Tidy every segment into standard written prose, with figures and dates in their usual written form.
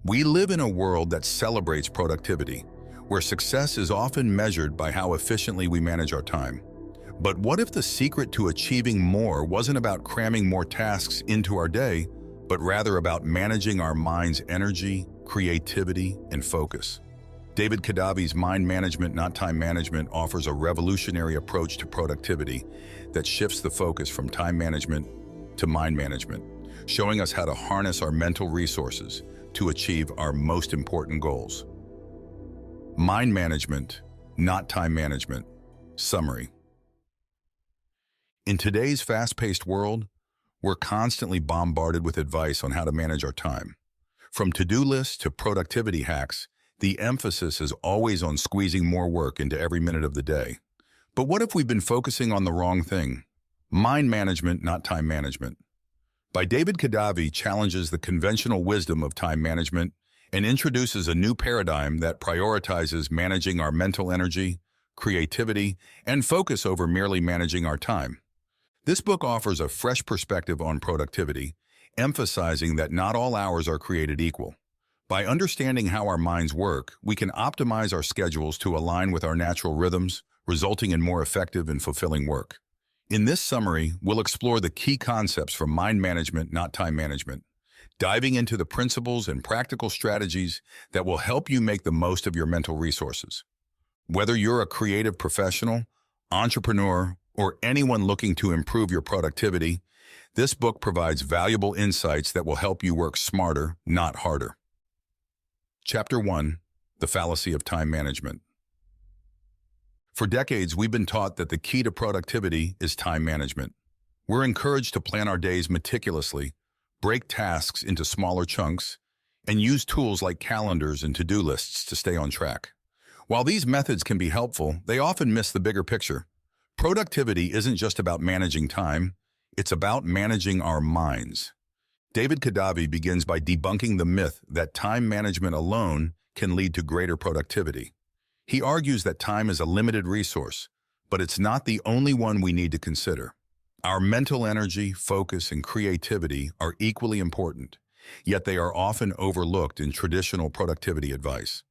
We live in a world that celebrates productivity, where success is often measured by how efficiently we manage our time. But what if the secret to achieving more wasn't about cramming more tasks into our day, but rather about managing our mind's energy, creativity, and focus? David Kadavy's Mind Management, Not Time Management offers a revolutionary approach to productivity that shifts the focus from time management to mind management, showing us how to harness our mental resources to achieve our most important goals. Mind management, not time management. Summary. In today's fast-paced world, we're constantly bombarded with advice on how to manage our time. From to-do lists to productivity hacks, the emphasis is always on squeezing more work into every minute of the day. But what if we've been focusing on the wrong thing? Mind management, not time management. By David Kadavy challenges the conventional wisdom of time management and introduces a new paradigm that prioritizes managing our mental energy, creativity, and focus over merely managing our time. This book offers a fresh perspective on productivity, emphasizing that not all hours are created equal. By understanding how our minds work, we can optimize our schedules to align with our natural rhythms, resulting in more effective and fulfilling work. In this summary, we'll explore the key concepts for mind management, not time management, diving into the principles and practical strategies that will help you make the most of your mental resources. Whether you're a creative professional, entrepreneur, or anyone looking to improve your productivity, this book provides valuable insights that will help you work smarter, not harder. Chapter 1. The Fallacy of Time Management. For decades, we've been taught that the key to productivity is time management. We're encouraged to plan our days meticulously, break tasks into smaller chunks, and use tools like calendars and to-do lists to stay on track. While these methods can be helpful, they often miss the bigger picture. Productivity isn't just about managing time, it's about managing our minds. David Kadavy begins by debunking the myth that time management alone can lead to greater productivity. He argues that time is a limited resource, but it's not the only one we need to consider. Our mental energy, focus, and creativity are equally important, yet they are often overlooked in traditional productivity advice.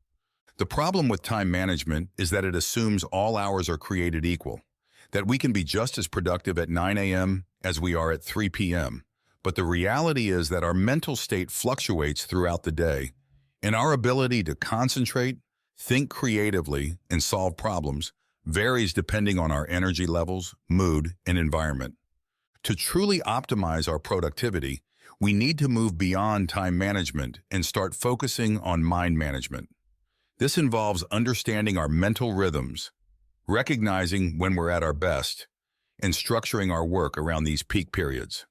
The problem with time management is that it assumes all hours are created equal, that we can be just as productive at 9 a.m. as we are at 3 p.m. But the reality is that our mental state fluctuates throughout the day, and our ability to concentrate, think creatively, and solve problems varies depending on our energy levels, mood, and environment. To truly optimize our productivity, we need to move beyond time management and start focusing on mind management. This involves understanding our mental rhythms, recognizing when we're at our best, and structuring our work around these peak periods.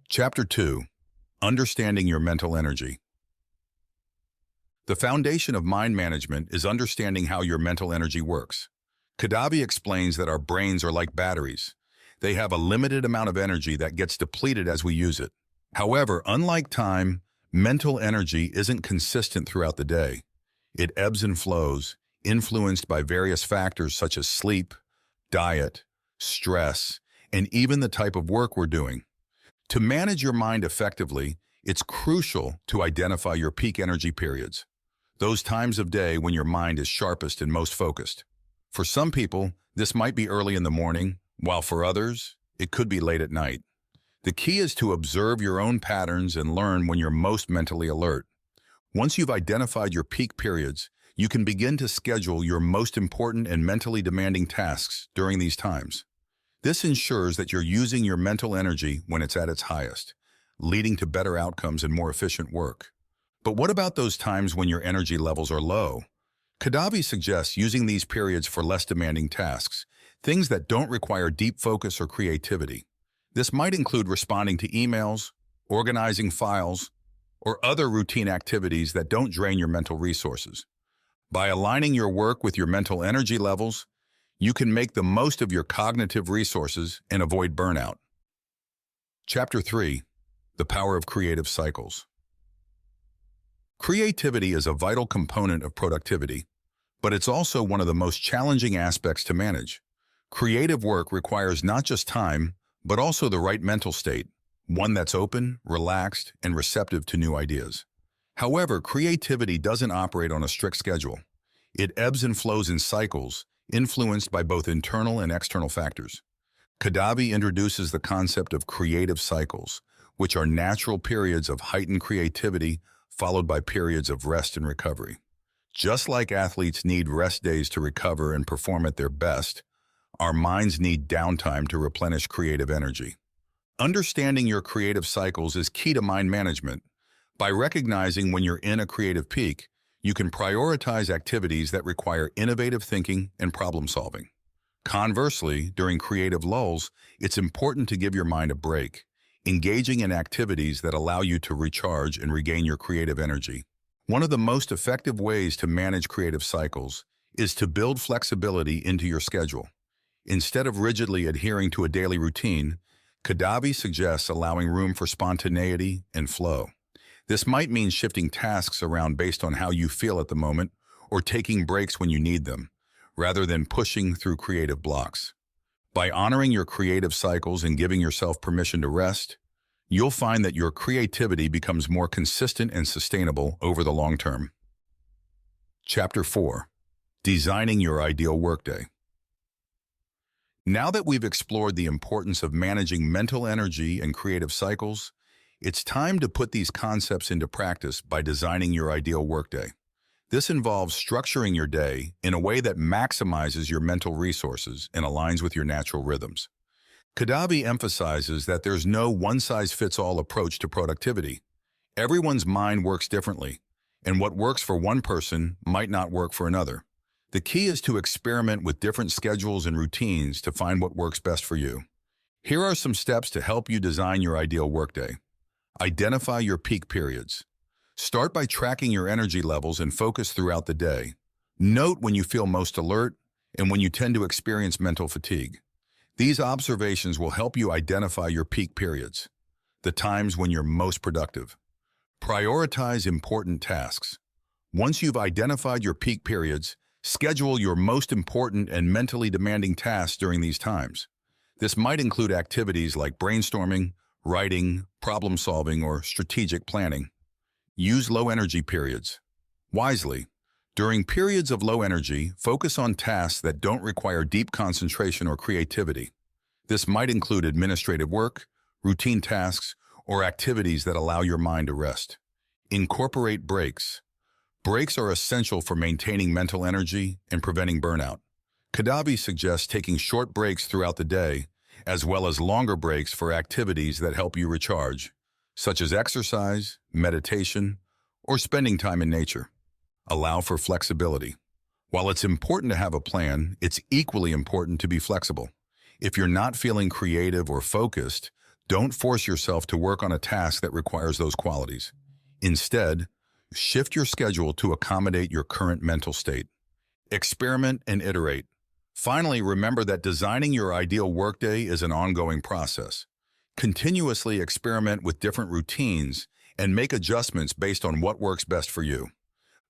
Chapter 2. Understanding your mental energy. The foundation of mind management is understanding how your mental energy works. Kadavy explains that our brains are like batteries. They have a limited amount of energy that gets depleted as we use it. However, unlike time, mental energy isn't consistent throughout the day. It ebbs and flows, influenced by various factors such as sleep, diet, stress, and even the type of work we're doing. To manage your mind effectively, it's crucial to identify your peak energy periods, those times of day when your mind is sharpest and most focused. For some people, this might be early in the morning, while for others, it could be late at night. The key is to observe your own patterns and learn when you're most mentally alert. Once you've identified your peak periods, you can begin to schedule your most important and mentally demanding tasks during these times. This ensures that you're using your mental energy when it's at its highest, leading to better outcomes and more efficient work. But what about those times when your energy levels are low? Kadavy suggests using these periods for less demanding tasks, things that don't require deep focus or creativity. This might include responding to emails, organizing files, or other routine activities that don't drain your mental resources. By aligning your work with your mental energy levels, you can make the most of your cognitive resources and avoid burnout. Chapter 3. The Power of Creative Cycles. Creativity is a vital component of productivity, but it's also one of the most challenging aspects to manage. Creative work requires not just time, but also the right mental state, one that's open, relaxed, and receptive to new ideas. However, creativity doesn't operate on a strict schedule. It ebbs and flows in cycles, influenced by both internal and external factors. Kadavy introduces the concept of creative cycles, which are natural periods of heightened creativity followed by periods of rest and recovery. Just like athletes need rest days to recover and perform at their best, our minds need downtime to replenish creative energy. Understanding your creative cycles is key to mind management. By recognizing when you're in a creative peak, you can prioritize activities that require innovative thinking and problem solving. Conversely, during creative lulls, it's important to give your mind a break, engaging in activities that allow you to recharge and regain your creative energy. One of the most effective ways to manage creative cycles is to build flexibility into your schedule. Instead of rigidly adhering to a daily routine, Kadavy suggests allowing room for spontaneity and flow. This might mean shifting tasks around based on how you feel at the moment or taking breaks when you need them, rather than pushing through creative blocks. By honoring your creative cycles and giving yourself permission to rest, you'll find that your creativity becomes more consistent and sustainable over the long term. Chapter 4. Designing your ideal workday. Now that we've explored the importance of managing mental energy and creative cycles, it's time to put these concepts into practice by designing your ideal workday. This involves structuring your day in a way that maximizes your mental resources and aligns with your natural rhythms. Kadavy emphasizes that there's no one-size-fits-all approach to productivity. Everyone's mind works differently, and what works for one person might not work for another. The key is to experiment with different schedules and routines to find what works best for you. Here are some steps to help you design your ideal workday. Identify your peak periods. Start by tracking your energy levels and focus throughout the day. Note when you feel most alert and when you tend to experience mental fatigue. These observations will help you identify your peak periods, the times when you're most productive. Prioritize important tasks. Once you've identified your peak periods, schedule your most important and mentally demanding tasks during these times. This might include activities like brainstorming, writing, problem solving, or strategic planning. Use low-energy periods wisely. During periods of low energy, focus on tasks that don't require deep concentration or creativity. This might include administrative work, routine tasks, or activities that allow your mind to rest. Incorporate breaks. Breaks are essential for maintaining mental energy and preventing burnout. Kadavy suggests taking short breaks throughout the day, as well as longer breaks for activities that help you recharge, such as exercise, meditation, or spending time in nature. Allow for flexibility. While it's important to have a plan, it's equally important to be flexible. If you're not feeling creative or focused, don't force yourself to work on a task that requires those qualities. Instead, shift your schedule to accommodate your current mental state. Experiment and iterate. Finally, remember that designing your ideal workday is an ongoing process. Continuously experiment with different routines and make adjustments based on what works best for you.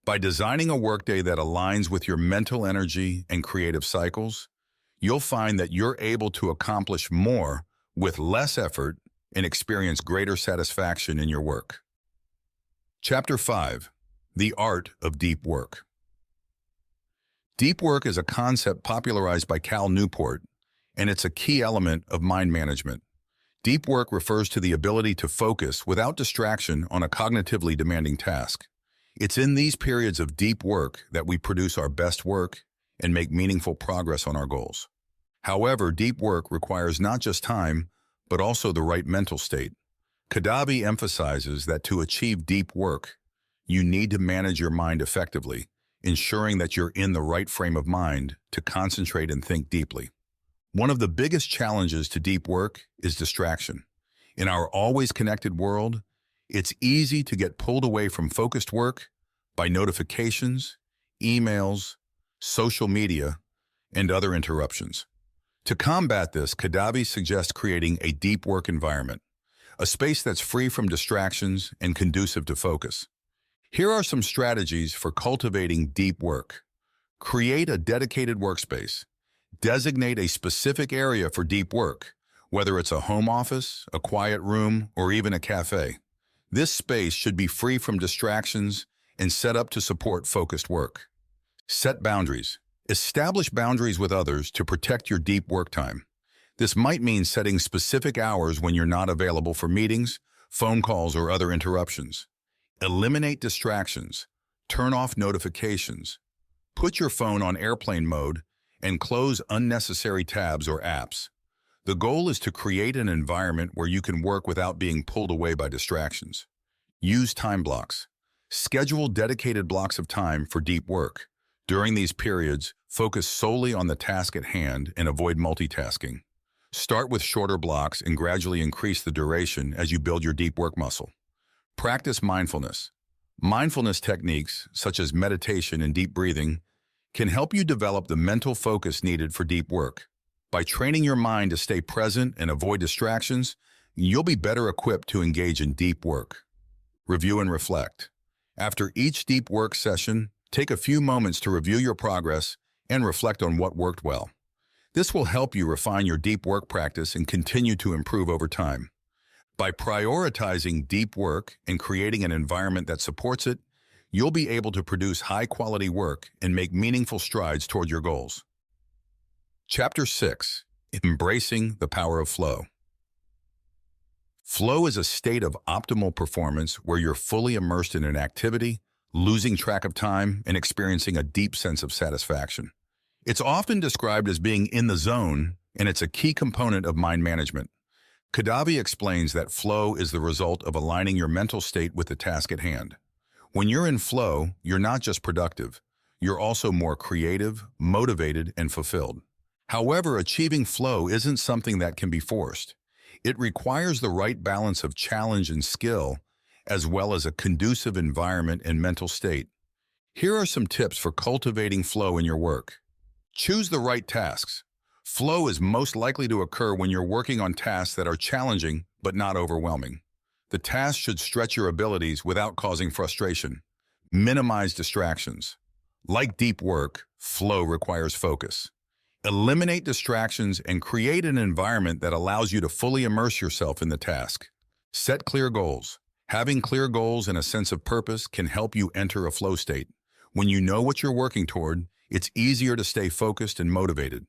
By designing a workday that aligns with your mental energy and creative cycles, you'll find that you're able to accomplish more with less effort and experience greater satisfaction in your work. Chapter 5. The Art of Deep Work. Deep work is a concept popularized by Cal Newport, and it's a key element of mind management. Deep work refers to the ability to focus without distraction on a cognitively demanding task. It's in these periods of deep work that we produce our best work and make meaningful progress on our goals. However, deep work requires not just time, but also the right mental state. Kadavy emphasizes that to achieve deep work, you need to manage your mind effectively, ensuring that you're in the right frame of mind to concentrate and think deeply. One of the biggest challenges to deep work is distraction. In our always connected world, it's easy to get pulled away from focused work by notifications, emails, social media, and other interruptions. To combat this, Kadavy suggests creating a deep work environment, a space that's free from distractions and conducive to focus. Here are some strategies for cultivating deep work. Create a dedicated workspace. Designate a specific area for deep work, whether it's a home office, a quiet room, or even a cafe. This space should be free from distractions and set up to support focused work. Set boundaries. Establish boundaries with others to protect your deep work time. This might mean setting specific hours when you're not available for meetings, phone calls, or other interruptions. Eliminate distractions. Turn off notifications. Put your phone on airplane mode and close unnecessary tabs or apps. The goal is to create an environment where you can work without being pulled away by distractions. Use time blocks. Schedule dedicated blocks of time for deep work. During these periods, focus solely on the task at hand and avoid multitasking. Start with shorter blocks and gradually increase the duration as you build your deep work muscle. Practice mindfulness. Mindfulness techniques, such as meditation and deep breathing, can help you develop the mental focus needed for deep work. By training your mind to stay present and avoid distractions, you'll be better equipped to engage in deep work. Review and reflect. After each deep work session, take a few moments to review your progress and reflect on what worked well. This will help you refine your deep work practice and continue to improve over time. By prioritizing deep work and creating an environment that supports it, you'll be able to produce high-quality work and make meaningful strides toward your goals. Chapter 6. Embracing the Power of Flow. Flow is a state of optimal performance where you're fully immersed in an activity, losing track of time, and experiencing a deep sense of satisfaction. It's often described as being in the zone, and it's a key component of mind management. Kadavy explains that flow is the result of aligning your mental state with the task at hand. When you're in flow, you're not just productive, you're also more creative, motivated, and fulfilled. However, achieving flow isn't something that can be forced. It requires the right balance of challenge and skill, as well as a conducive environment and mental state. Here are some tips for cultivating flow in your work. Choose the right tasks. Flow is most likely to occur when you're working on tasks that are challenging but not overwhelming. The task should stretch your abilities without causing frustration. Minimize distractions. Like deep work, flow requires focus. Eliminate distractions and create an environment that allows you to fully immerse yourself in the task. Set clear goals. Having clear goals and a sense of purpose can help you enter a flow state. When you know what you're working toward, it's easier to stay focused and motivated.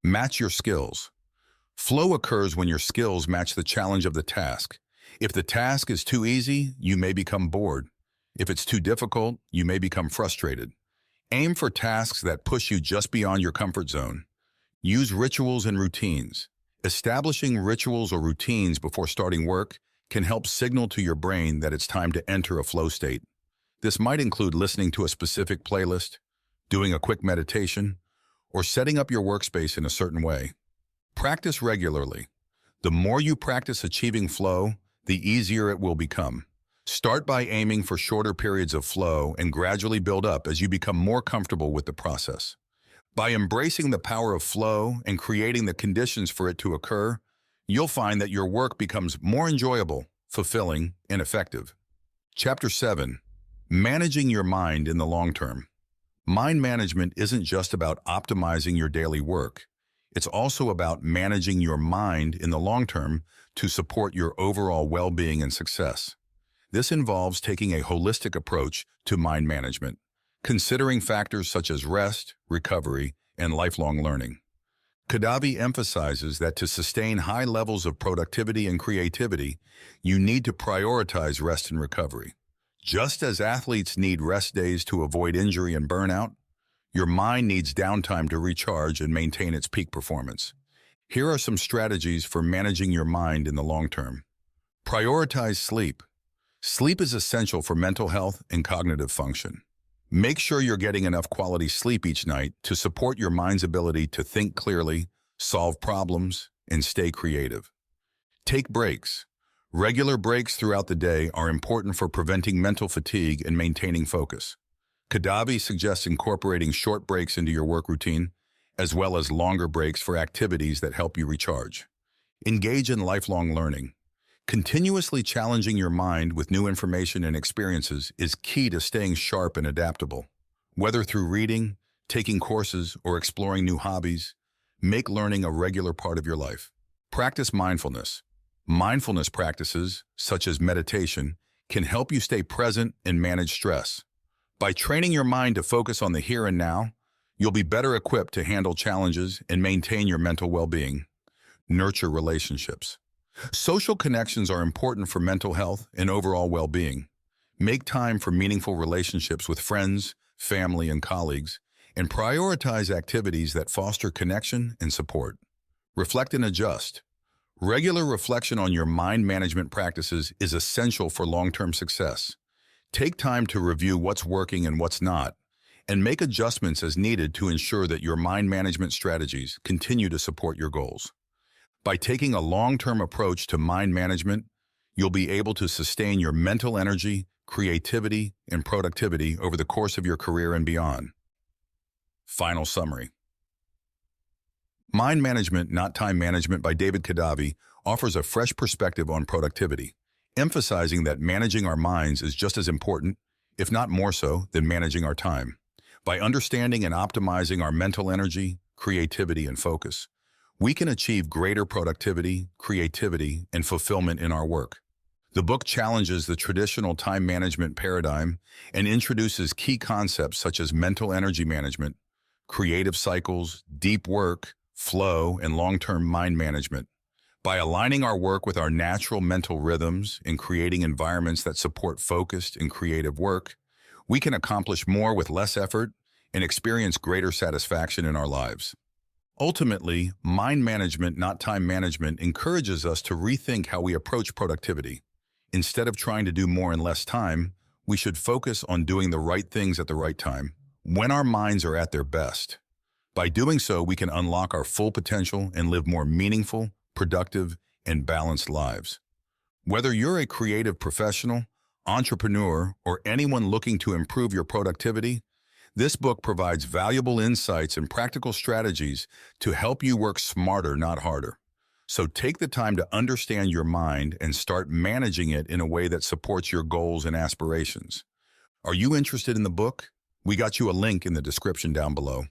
Match your skills. Flow occurs when your skills match the challenge of the task. If the task is too easy, you may become bored. If it's too difficult, you may become frustrated. Aim for tasks that push you just beyond your comfort zone. Use rituals and routines. Establishing rituals or routines before starting work can help signal to your brain that it's time to enter a flow state. This might include listening to a specific playlist, doing a quick meditation, or setting up your workspace in a certain way. Practice regularly. The more you practice achieving flow, the easier it will become. Start by aiming for shorter periods of flow and gradually build up as you become more comfortable with the process. By embracing the power of flow and creating the conditions for it to occur, you'll find that your work becomes more enjoyable, fulfilling, and effective. Chapter 7. Managing your mind in the long term. Mind management isn't just about optimizing your daily work. It's also about managing your mind in the long term to support your overall well-being and success. This involves taking a holistic approach to mind management, considering factors such as rest, recovery, and lifelong learning. Kadavy emphasizes that to sustain high levels of productivity and creativity, you need to prioritize rest and recovery. Just as athletes need rest days to avoid injury and burnout, your mind needs downtime to recharge and maintain its peak performance. Here are some strategies for managing your mind in the long term. Prioritize sleep. Sleep is essential for mental health and cognitive function. Make sure you're getting enough quality sleep each night to support your mind's ability to think clearly, solve problems, and stay creative. Take breaks. Regular breaks throughout the day are important for preventing mental fatigue and maintaining focus. Kadavy suggests incorporating short breaks into your work routine, as well as longer breaks for activities that help you recharge. Engage in lifelong learning. Continuously challenging your mind with new information and experiences is key to staying sharp and adaptable. Whether through reading, taking courses, or exploring new hobbies, make learning a regular part of your life. Practice mindfulness. Mindfulness practices, such as meditation, can help you stay present and manage stress. By training your mind to focus on the here and now, you'll be better equipped to handle challenges and maintain your mental well-being. Nurture relationships. Social connections are important for mental health and overall well-being. Make time for meaningful relationships with friends, family, and colleagues, and prioritize activities that foster connection and support. Reflect and adjust. Regular reflection on your mind management practices is essential for long-term success. Take time to review what's working and what's not, and make adjustments as needed to ensure that your mind management strategies continue to support your goals. By taking a long-term approach to mind management, you'll be able to sustain your mental energy, creativity, and productivity over the course of your career and beyond. Final summary. Mind Management, Not Time Management by David Kadavy offers a fresh perspective on productivity, emphasizing that managing our minds is just as important, if not more so, than managing our time. By understanding and optimizing our mental energy, creativity, and focus, we can achieve greater productivity, creativity, and fulfillment in our work. The book challenges the traditional time management paradigm and introduces key concepts such as mental energy management, creative cycles, deep work, flow, and long-term mind management. By aligning our work with our natural mental rhythms and creating environments that support focused and creative work, we can accomplish more with less effort and experience greater satisfaction in our lives. Ultimately, mind management, not time management, encourages us to rethink how we approach productivity. Instead of trying to do more in less time, we should focus on doing the right things at the right time, when our minds are at their best. By doing so, we can unlock our full potential and live more meaningful, productive, and balanced lives. Whether you're a creative professional, entrepreneur, or anyone looking to improve your productivity, this book provides valuable insights and practical strategies to help you work smarter, not harder. So take the time to understand your mind and start managing it in a way that supports your goals and aspirations. Are you interested in the book? We got you a link in the description down below.